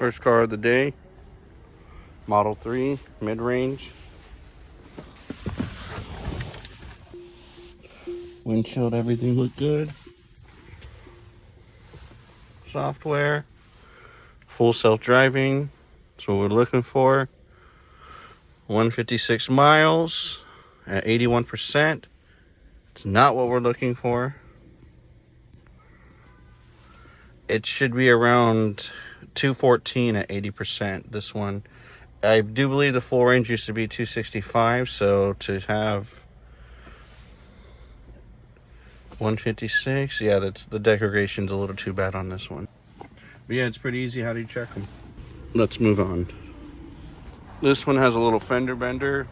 First car of the day, Model 3, mid-range. Windshield, everything looked good. Software, full self-driving, that's what we're looking for. 156 miles at 81%. It's not what we're looking for. It should be around 214 at 80%, this one. I do believe the full range used to be 265, so to have 156, yeah, that's the decoration's a little too bad on this one. But yeah, it's pretty easy. How do you check them? Let's move on. This one has a little fender bender,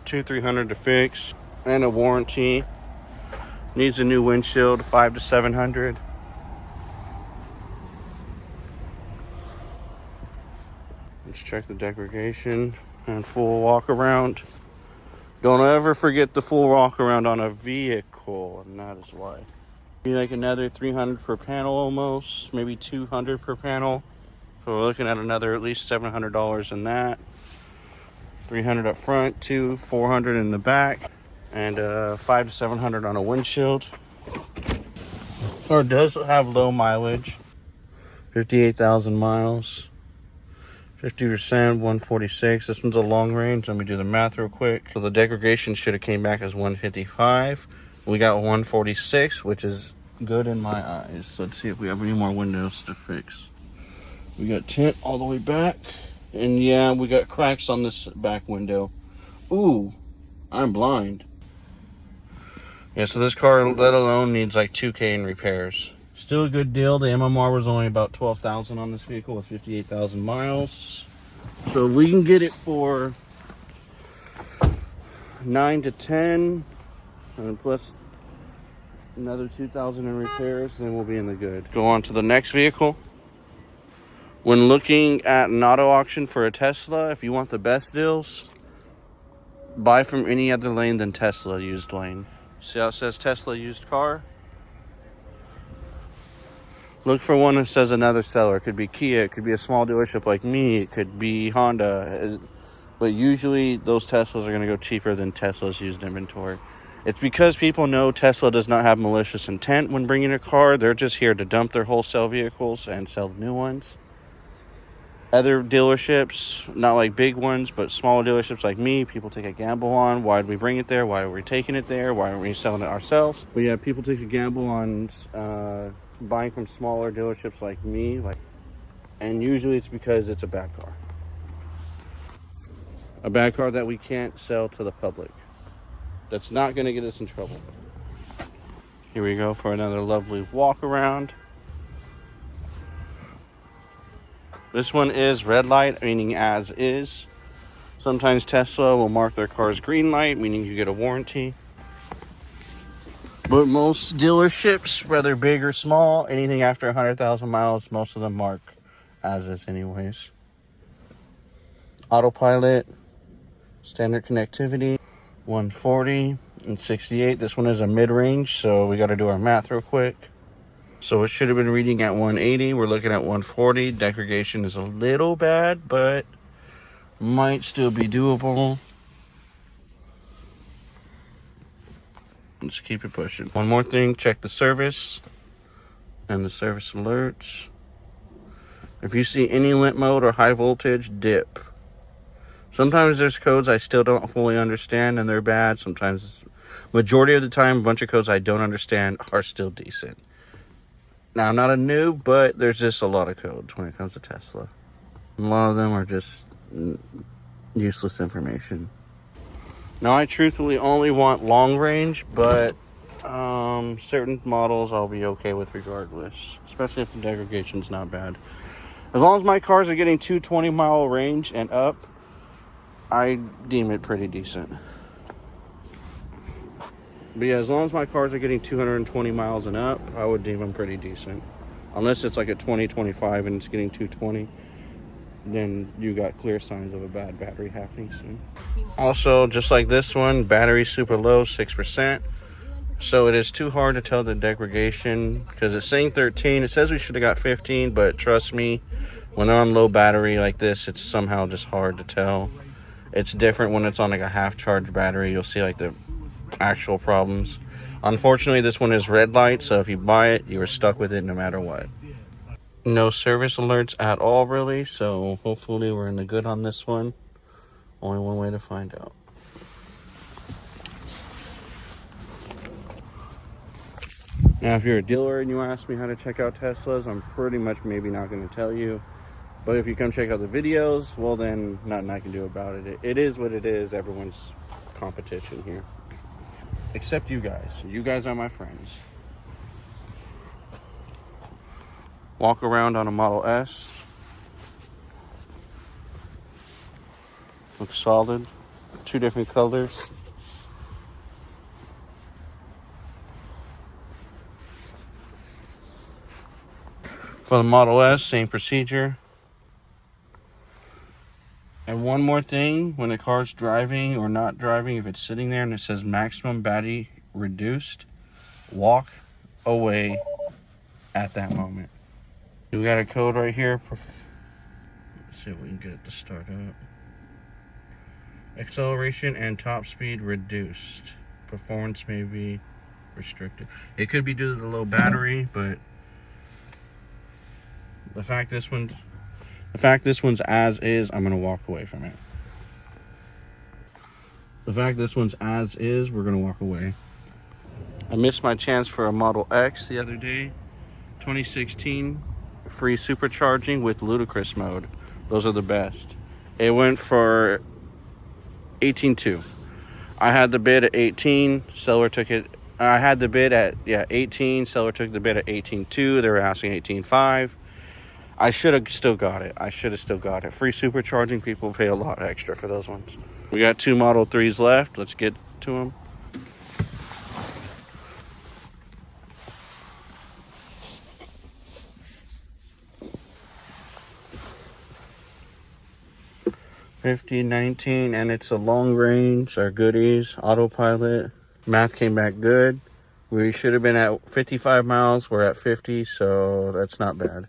$200-300 to fix, and a warranty. Needs a new windshield, $500 to $700. Let's check the degradation and full walk around. Don't ever forget the full walk around on a vehicle, and that is why. Be like another $300 per panel almost, maybe $200 per panel. So we're looking at another at least $700 in that. $300 up front, $400 in the back, and $500 to $700 on a windshield. Car does have low mileage, 58,000 miles. 50%, 146. This one's a long range. Let me do the math real quick. So the degradation should have came back as 155. We got 146, which is good in my eyes. So let's see if we have any more windows to fix. We got tint all the way back. And yeah, we got cracks on this back window. Ooh, I'm blind. Yeah, so this car, let alone, needs like 2K in repairs. Still a good deal. The MMR was only about 12,000 on this vehicle with 58,000 miles. So if we can get it for 9 to 10, and plus another 2,000 in repairs, then we'll be in the good. Go on to the next vehicle. When looking at an auto auction for a Tesla, if you want the best deals, buy from any other lane than Tesla used lane. See how it says Tesla used car? Look for one that says another seller. It could be Kia, it could be a small dealership like me, it could be Honda. But usually those Teslas are going to go cheaper than Tesla's used inventory. It's because people know Tesla does not have malicious intent when bringing a car. They're just here to dump their wholesale vehicles and sell new ones. Other dealerships, not like big ones, but small dealerships like me, people take a gamble on. Why did we bring it there? Why are we taking it there? Why aren't we selling it ourselves? But yeah, people take a gamble on buying from smaller dealerships like me, and usually it's because it's a bad car. A bad car that we can't sell to the public. That's not going to get us in trouble. Here we go for another lovely walk around. This one is red light, meaning as is. Sometimes Tesla will mark their cars green light, meaning you get a warranty. But most dealerships, whether big or small, anything after 100,000 miles, most of them mark as is anyways. Autopilot, standard connectivity, 140 and 68. This one is a mid-range, so we got to do our math real quick. So it should have been reading at 180. We're looking at 140. Degradation is a little bad, but might still be doable. Let's keep it pushing. One more thing, check the service and the service alerts. If you see any limp mode or high voltage, dip. Sometimes there's codes I still don't fully understand and they're bad. Sometimes, majority of the time, a bunch of codes I don't understand are still decent. Now, I'm not a noob, but there's just a lot of codes when it comes to Tesla. A lot of them are just useless information. Now, I truthfully only want long range, but certain models I'll be okay with regardless, especially if the degradation's not bad. As long as my cars are getting 220-mile range and up, I deem it pretty decent. But yeah, as long as my cars are getting 220 miles and up, I would deem them pretty decent. Unless it's like a 2025 and it's getting 220. Then you got clear signs of a bad battery happening soon. Also, just like this one, battery super low, 6%. So it is too hard to tell the degradation because it's saying 13. It says we should have got 15, but trust me, When they're on low battery like this, it's somehow just hard to tell. It's different when it's on like a half charged battery. You'll see like the actual problems. Unfortunately, this one is red light, so if you buy it, you are stuck with it no matter what. No service alerts at all, really, so hopefully we're in the good on this one. Only one way to find out. Now, if you're a dealer and you ask me how to check out Teslas, I'm pretty much maybe not going to tell you. But if you come check out the videos, well then, nothing I can do about it. It is what it is. Everyone's competition here. Except you guys. You guys are my friends. Walk around on a Model S. Looks solid. 2 different colors. For the Model S, same procedure. And one more thing, when the car's driving or not driving, if it's sitting there and it says maximum battery reduced, walk away at that moment. We got a code right here. Let's see if we can get it to start up. Acceleration and top speed reduced. Performance may be restricted. It could be due to the low battery, but the fact this one's as is, I'm gonna walk away from it. The fact this one's as is, we're gonna walk away. I missed my chance for a Model X the other day. 2016, free supercharging with ludicrous mode. Those are the best. It went for 18.2. I had the bid at 18. Seller took it. I had the bid at 18. Seller took the bid at 18.2. They were asking 18.5. I should have still got it. Free supercharging, people pay a lot extra for those ones. We got 2 Model 3s left. Let's get to them. $50.19, and it's a long range. Our goodies, autopilot. Math came back good. We should have been at 55 miles. We're at 50, so that's not bad.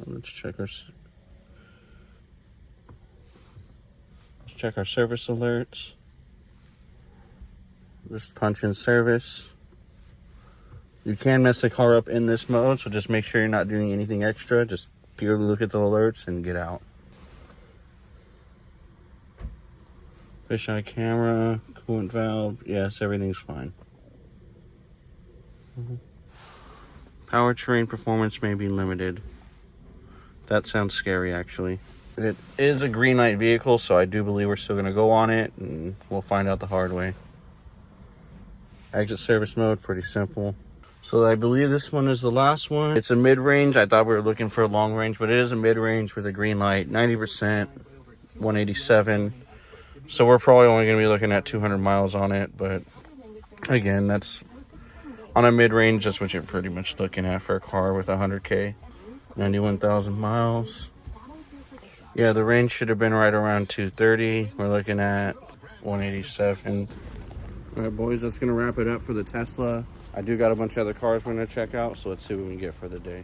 Let's check our service alerts. Just punch in service. You can mess the car up in this mode, so just make sure you're not doing anything extra. Just purely look at the alerts and get out. Fisheye camera, coolant valve. Yes, everything's fine. Powertrain performance may be limited. That sounds scary, actually. It is a green light vehicle, so I do believe we're still going to go on it, and we'll find out the hard way. Exit service mode, pretty simple. So I believe this one is the last one. It's a mid-range. I thought we were looking for a long range, but it is a mid-range with a green light. 90%, 187. So we're probably only going to be looking at 200 miles on it, but again, that's on a mid-range. That's what you're pretty much looking at for a car with 100K. 91,000 miles. Yeah, the range should have been right around 230. We're looking at 187. All right, boys, that's going to wrap it up for the Tesla. I do got a bunch of other cars we're going to check out, so let's see what we can get for the day.